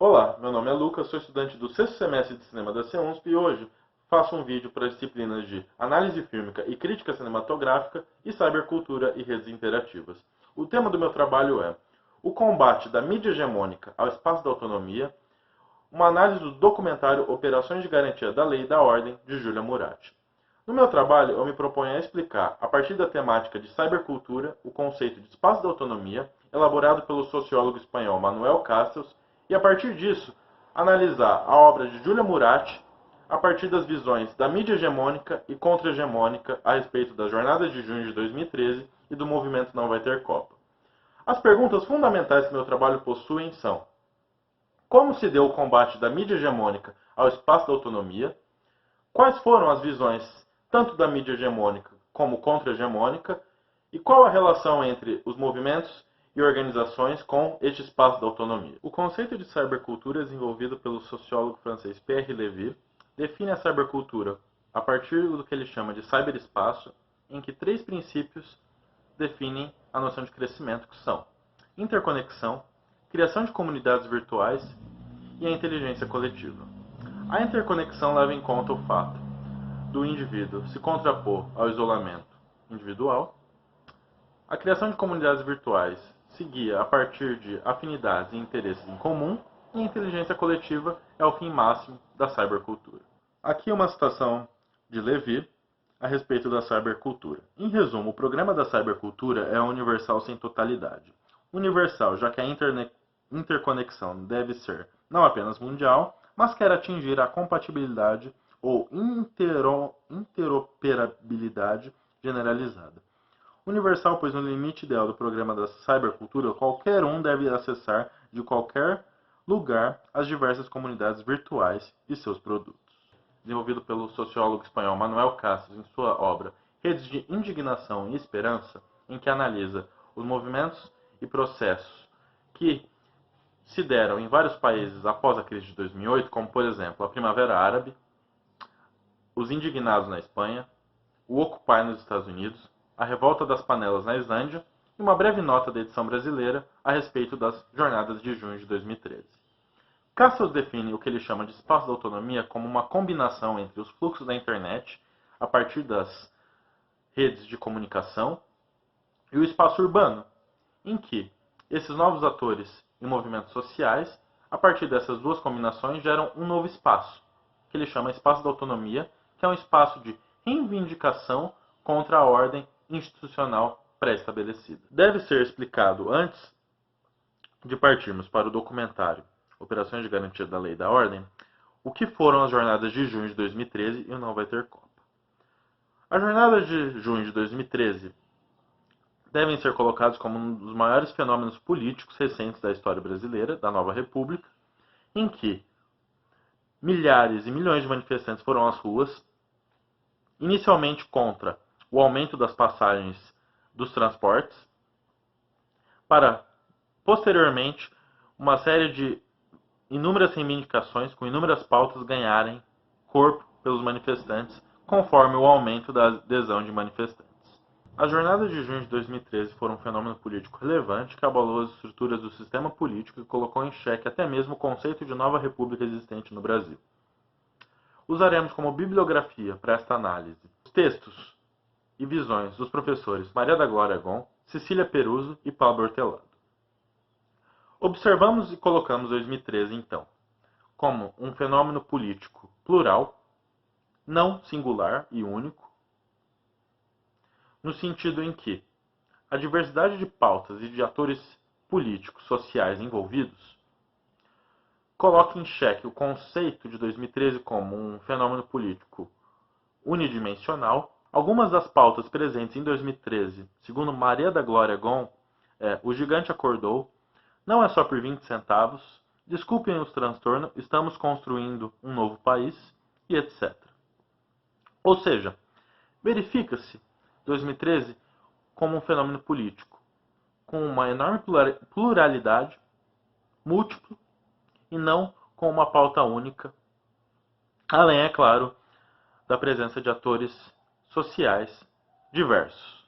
Olá, meu nome é Lucas, sou estudante do sexto semestre de cinema da CEUNSP e hoje faço um vídeo para as disciplinas de análise fílmica e crítica cinematográfica e cybercultura e redes interativas. O tema do meu trabalho é o combate da mídia hegemônica ao espaço da autonomia, uma análise do documentário Operações de Garantia da Lei e da Ordem, de Júlia Muratti. No meu trabalho, eu me proponho a explicar, a partir da temática de cybercultura, o conceito de espaço da autonomia, elaborado pelo sociólogo espanhol Manuel Castells, e a partir disso, analisar a obra de Júlia Muratti a partir das visões da mídia hegemônica e contra-hegemônica a respeito das jornadas de junho de 2013 e do movimento Não Vai Ter Copa. As perguntas fundamentais que meu trabalho possui são: como se deu o combate da mídia hegemônica ao espaço da autonomia? Quais foram as visões tanto da mídia hegemônica como contra-hegemônica? E qual a relação entre os movimentos e organizações com este espaço da autonomia? O conceito de cybercultura, desenvolvido pelo sociólogo francês Pierre Lévy, define a cybercultura a partir do que ele chama de cyberespaço, em que três princípios definem a noção de crescimento, que são interconexão, criação de comunidades virtuais e a inteligência coletiva. A interconexão leva em conta o fato do indivíduo se contrapor ao isolamento individual. A criação de comunidades virtuais se guia a partir de afinidades e interesses em comum, e a inteligência coletiva é o fim máximo da cybercultura. Aqui uma citação de Lévy a respeito da cybercultura. Em resumo, o programa da cybercultura é universal sem totalidade. Universal, já que a interconexão deve ser não apenas mundial, mas quer atingir a compatibilidade ou interoperabilidade generalizada. Universal, pois no limite ideal do programa da cybercultura, qualquer um deve acessar de qualquer lugar as diversas comunidades virtuais e seus produtos. Desenvolvido pelo sociólogo espanhol Manuel Castells em sua obra Redes de Indignação e Esperança, em que analisa os movimentos e processos que se deram em vários países após a crise de 2008, como por exemplo a Primavera Árabe, os indignados na Espanha, o Occupy nos Estados Unidos, a revolta das panelas na Islândia e uma breve nota da edição brasileira a respeito das jornadas de junho de 2013. Castells define o que ele chama de espaço da autonomia como uma combinação entre os fluxos da internet, a partir das redes de comunicação, e o espaço urbano, em que esses novos atores e movimentos sociais, a partir dessas duas combinações, geram um novo espaço, que ele chama espaço da autonomia, que é um espaço de reivindicação contra a ordem institucional pré-estabelecida. Deve ser explicado, antes de partirmos para o documentário Operações de Garantia da Lei e da Ordem, o que foram as jornadas de junho de 2013 e o Não Vai Ter Copa. As jornadas de junho de 2013 devem ser colocados como um dos maiores fenômenos políticos recentes da história brasileira, da nova república, em que milhares e milhões de manifestantes foram às ruas, inicialmente contra o aumento das passagens dos transportes, para, posteriormente, uma série de inúmeras reivindicações com inúmeras pautas ganharem corpo pelos manifestantes, conforme o aumento da adesão de manifestantes. As jornadas de junho de 2013 foram um fenômeno político relevante que abalou as estruturas do sistema político e colocou em xeque até mesmo o conceito de nova república existente no Brasil. Usaremos como bibliografia para esta análise os textos e visões dos professores Maria da Glória Gon, Cecília Peruso e Pablo Hortelado. Observamos e colocamos 2013, então, como um fenômeno político plural, não singular e único, no sentido em que a diversidade de pautas e de atores políticos, sociais envolvidos coloca em xeque o conceito de 2013 como um fenômeno político unidimensional. Algumas das pautas presentes em 2013, segundo Maria da Glória Gon, o gigante acordou, não é só por 20 centavos, desculpem os transtornos, estamos construindo um novo país e etc. Ou seja, verifica-se 2013 como um fenômeno político, com uma enorme pluralidade, múltiplo, e não com uma pauta única, além, é claro, da presença de atores sociais diversos.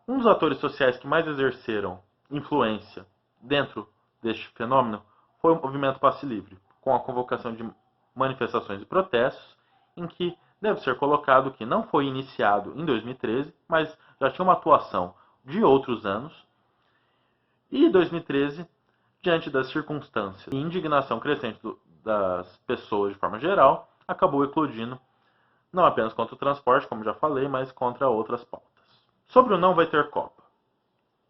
Um dos atores sociais que mais exerceram influência dentro deste fenômeno foi o movimento Passe Livre, com a convocação de manifestações e protestos, em que deve ser colocado que não foi iniciado em 2013, mas já tinha uma atuação de outros anos, e 2013, diante das circunstâncias e indignação crescente das pessoas de forma geral, acabou eclodindo não apenas contra o transporte, como já falei, mas contra outras pautas. Sobre o não vai ter Copa.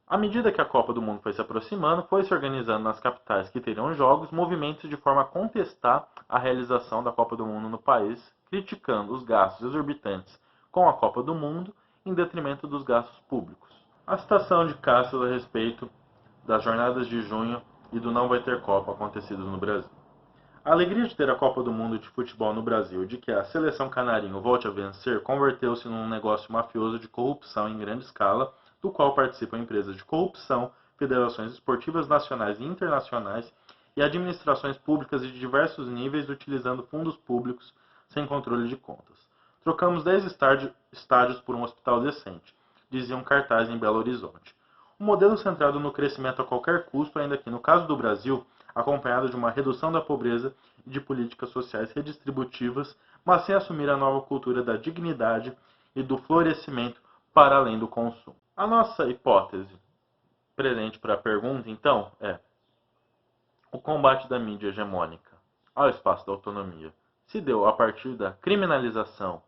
À medida que a Copa do Mundo foi se aproximando, foi se organizando nas capitais que teriam jogos movimentos de forma a contestar a realização da Copa do Mundo no país, criticando os gastos exorbitantes com a Copa do Mundo em detrimento dos gastos públicos. A citação de Castro a respeito das jornadas de junho e do não vai ter Copa acontecidos no Brasil. A alegria de ter a Copa do Mundo de futebol no Brasil e de que a seleção canarinho volte a vencer converteu-se num negócio mafioso de corrupção em grande escala, do qual participam empresas de corrupção, federações esportivas nacionais e internacionais e administrações públicas de diversos níveis utilizando fundos públicos sem controle de contas. Trocamos 10 estádios por um hospital decente, dizia um cartaz em Belo Horizonte. Um modelo centrado no crescimento a qualquer custo, ainda que no caso do Brasil, acompanhado de uma redução da pobreza e de políticas sociais redistributivas, mas sem assumir a nova cultura da dignidade e do florescimento para além do consumo. A nossa hipótese presente para a pergunta, então, é: o combate da mídia hegemônica ao espaço da autonomia se deu a partir da criminalização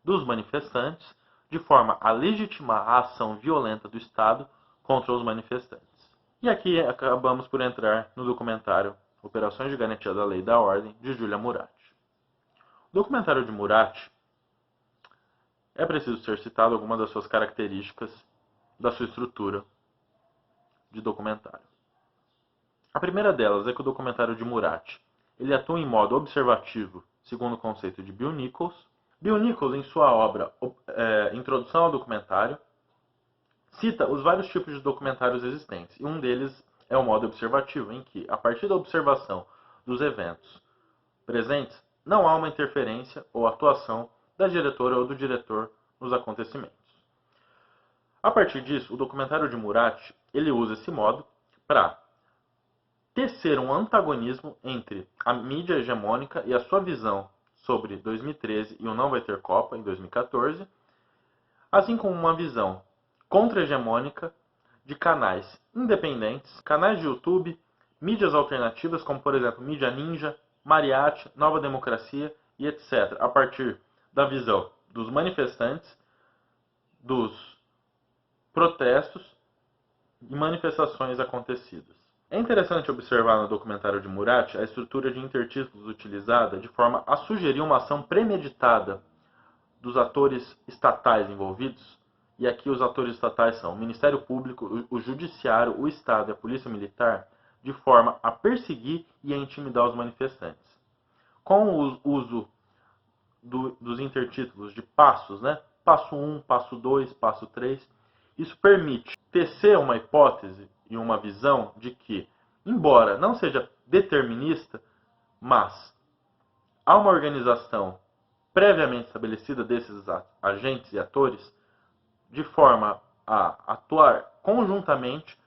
dos manifestantes, de forma a legitimar a ação violenta do Estado contra os manifestantes. E aqui acabamos por entrar no documentário Operações de Garantia da Lei e da Ordem, de Júlia Murat. O documentário de Murat é preciso ser citado algumas das suas características da sua estrutura de documentário. A primeira delas é que o documentário de Murat ele atua em modo observativo, segundo o conceito de Bill Nichols. Bill Nichols, em sua obra Introdução ao Documentário, cita os vários tipos de documentários existentes, e um deles é o modo observativo, em que, a partir da observação dos eventos presentes, não há uma interferência ou atuação da diretora ou do diretor nos acontecimentos. A partir disso, o documentário de Murat ele usa esse modo para tecer um antagonismo entre a mídia hegemônica e a sua visão sobre 2013 e o Não Vai Ter Copa, em 2014, assim como uma visão contra-hegemônica de canais independentes, canais de YouTube, mídias alternativas, como por exemplo Mídia Ninja, Mariachi, Nova Democracia e etc., a partir da visão dos manifestantes, dos protestos e manifestações acontecidas. É interessante observar no documentário de Murat a estrutura de intertítulos utilizada de forma a sugerir uma ação premeditada dos atores estatais envolvidos, e aqui os atores estatais são o Ministério Público, o Judiciário, o Estado e a Polícia Militar, de forma a perseguir e a intimidar os manifestantes. Com o uso dos intertítulos de passos, passo 1, passo 2, passo 3, isso permite tecer uma hipótese e uma visão de que, embora não seja determinista, mas há uma organização previamente estabelecida desses agentes e atores, de forma a atuar conjuntamente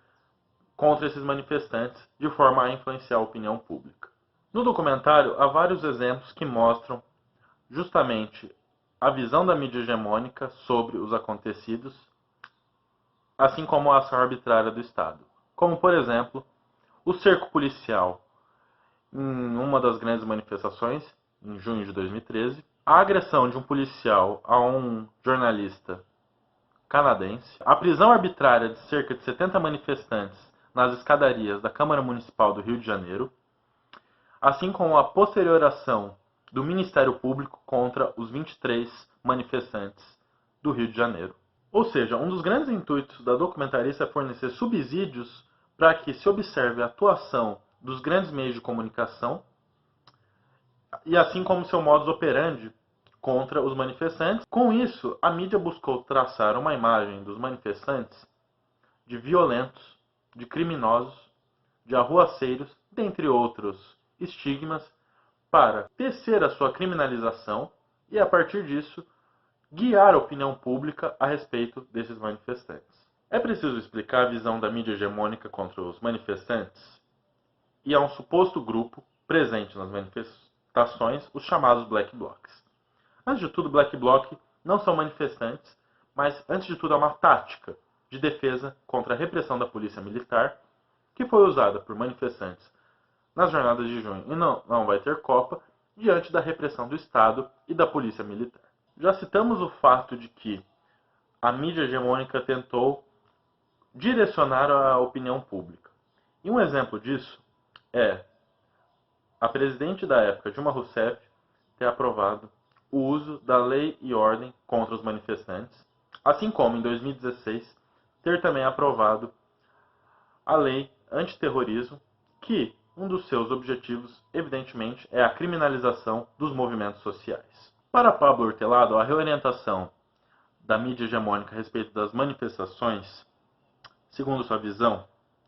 contra esses manifestantes, de forma a influenciar a opinião pública. No documentário, há vários exemplos que mostram justamente a visão da mídia hegemônica sobre os acontecidos, assim como a ação arbitrária do Estado. Como, por exemplo, o cerco policial em uma das grandes manifestações, em junho de 2013, a agressão de um policial a um jornalista canadense, a prisão arbitrária de cerca de 70 manifestantes nas escadarias da Câmara Municipal do Rio de Janeiro, assim como a posterior ação do Ministério Público contra os 23 manifestantes do Rio de Janeiro. Ou seja, um dos grandes intuitos da documentarista é fornecer subsídios para que se observe a atuação dos grandes meios de comunicação e assim como seu modus operandi contra os manifestantes. Com isso, a mídia buscou traçar uma imagem dos manifestantes de violentos, de criminosos, de arruaceiros, dentre outros estigmas, para tecer a sua criminalização e, a partir disso, guiar a opinião pública a respeito desses manifestantes. É preciso explicar a visão da mídia hegemônica contra os manifestantes e a um suposto grupo presente nas manifestações, os chamados Black Blocs. Antes de tudo, Black Bloc não são manifestantes, mas antes de tudo é uma tática de defesa contra a repressão da polícia militar que foi usada por manifestantes nas jornadas de junho e não vai ter Copa diante da repressão do Estado e da polícia militar. Já citamos o fato de que a mídia hegemônica tentou direcionar a opinião pública. E um exemplo disso é a presidente da época, Dilma Rousseff, ter aprovado o uso da lei e ordem contra os manifestantes, assim como em 2016 ter também aprovado a lei antiterrorismo, que um dos seus objetivos, evidentemente, é a criminalização dos movimentos sociais. Para Pablo Hortelado, a reorientação da mídia hegemônica a respeito das manifestações, segundo sua visão,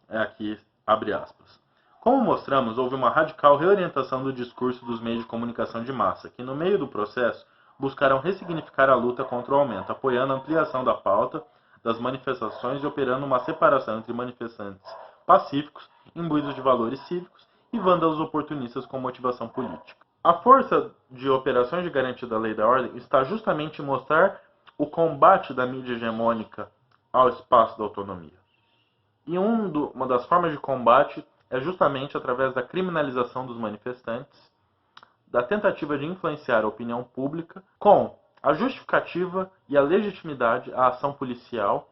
é aqui, abre aspas. Como mostramos, houve uma radical reorientação do discurso dos meios de comunicação de massa, que no meio do processo buscaram ressignificar a luta contra o aumento, apoiando a ampliação da pauta das manifestações e operando uma separação entre manifestantes pacíficos, imbuídos de valores cívicos, e vândalos oportunistas com motivação política. A força de operações de garantia da lei e da ordem está justamente em mostrar o combate da mídia hegemônica ao espaço da autonomia. E uma das formas de combate é justamente através da criminalização dos manifestantes, da tentativa de influenciar a opinião pública com a justificativa e a legitimidade à ação policial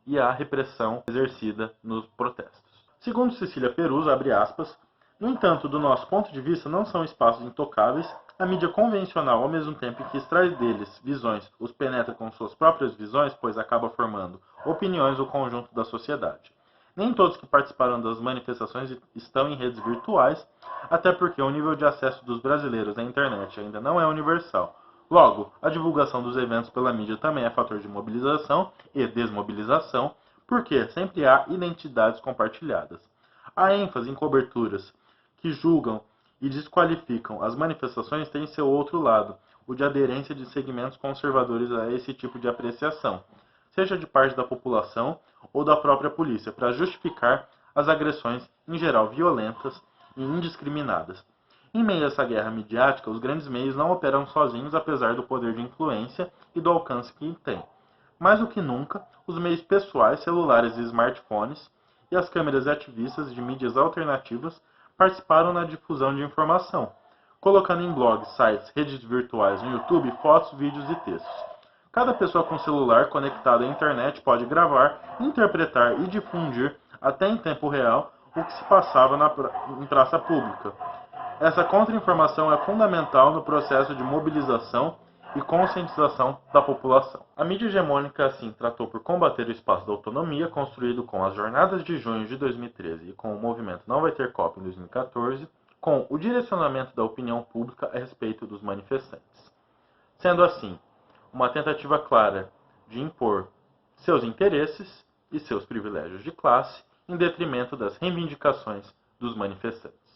e à repressão exercida nos protestos. Segundo Cecília Peruzzo, abre aspas, no entanto, do nosso ponto de vista, não são espaços intocáveis, a mídia convencional, ao mesmo tempo que extrai deles visões, os penetra com suas próprias visões, pois acaba formando opiniões do conjunto da sociedade. Nem todos que participaram das manifestações estão em redes virtuais, até porque o nível de acesso dos brasileiros à internet ainda não é universal. Logo, a divulgação dos eventos pela mídia também é fator de mobilização e desmobilização, porque sempre há identidades compartilhadas. A ênfase em coberturas que julgam e desqualificam as manifestações tem seu outro lado, o de aderência de segmentos conservadores a esse tipo de apreciação, seja de parte da população ou da própria polícia, para justificar as agressões, em geral violentas e indiscriminadas. Em meio a essa guerra midiática, os grandes meios não operam sozinhos, apesar do poder de influência e do alcance que têm. Mais do que nunca, os meios pessoais, celulares e smartphones e as câmeras ativistas de mídias alternativas participaram na difusão de informação, colocando em blogs, sites, redes virtuais no YouTube fotos, vídeos e textos. Cada pessoa com celular conectado à internet pode gravar, interpretar e difundir, até em tempo real, o que se passava em praça pública. Essa contra-informação é fundamental no processo de mobilização e conscientização da população. A mídia hegemônica, assim, tratou por combater o espaço da autonomia, construído com as jornadas de junho de 2013 e com o movimento Não Vai Ter Copa em 2014, com o direcionamento da opinião pública a respeito dos manifestantes. Sendo assim, uma tentativa clara de impor seus interesses e seus privilégios de classe em detrimento das reivindicações dos manifestantes.